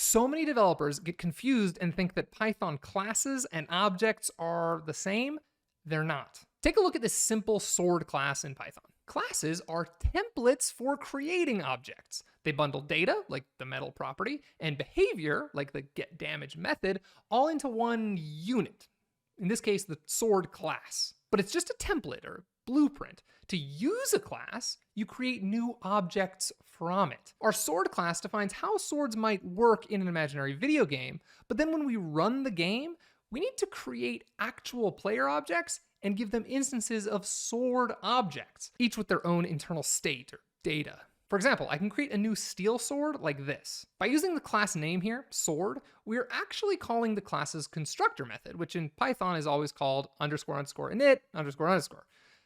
So many developers get confused and think that Python classes and objects are the same. They're not. Take a look at this simple sword class in Python. Classes are templates for creating objects. They bundle data, like the metal property, and behavior, like the getDamage method, all into one unit. In this case, the sword class. But it's just a template or blueprint. To use a class, you create new objects from it. Our sword class defines how swords might work in an imaginary video game, but then when we run the game, we need to create actual player objects and give them instances of sword objects, each with their own internal state or data. For example, I can create a new steel sword like this. By using the class name here, sword, we're actually calling the class's constructor method, which in Python is always called __init___.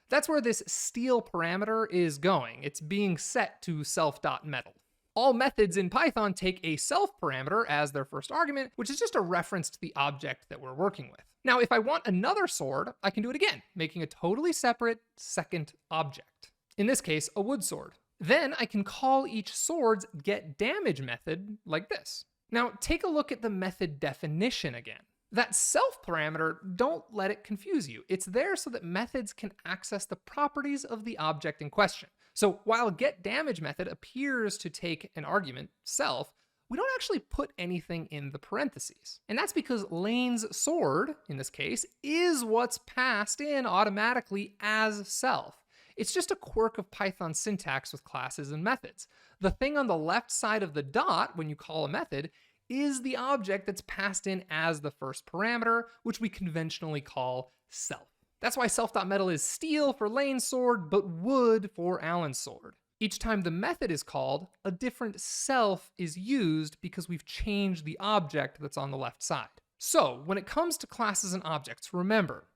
That's where this steel parameter is going. It's being set to self.metal. All methods in Python take a self parameter as their first argument, which is just a reference to the object that we're working with. Now, if I want another sword, I can do it again, making a totally separate second object. In this case, a wood sword. Then I can call each sword's getDamage method like this. Now, take a look at the method definition again. That self parameter, don't let it confuse you. It's there so that methods can access the properties of the object in question. So while getDamage method appears to take an argument, self, we don't actually put anything in the parentheses. And that's because Lane's sword, in this case, is what's passed in automatically as self. It's just a quirk of Python syntax with classes and methods. The thing on the left side of the dot when you call a method is the object that's passed in as the first parameter, which we conventionally call self. That's why self.metal is steel for Lane's sword, but wood for Alan's sword. Each time the method is called, a different self is used because we've changed the object that's on the left side. So when it comes to classes and objects, remember,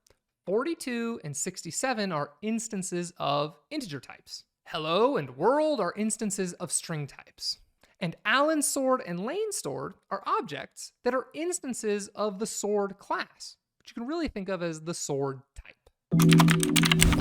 42 and 67 are instances of integer types. Hello and world are instances of string types. And Alan's sword and Lane's sword are objects that are instances of the sword class, which you can really think of as the sword type.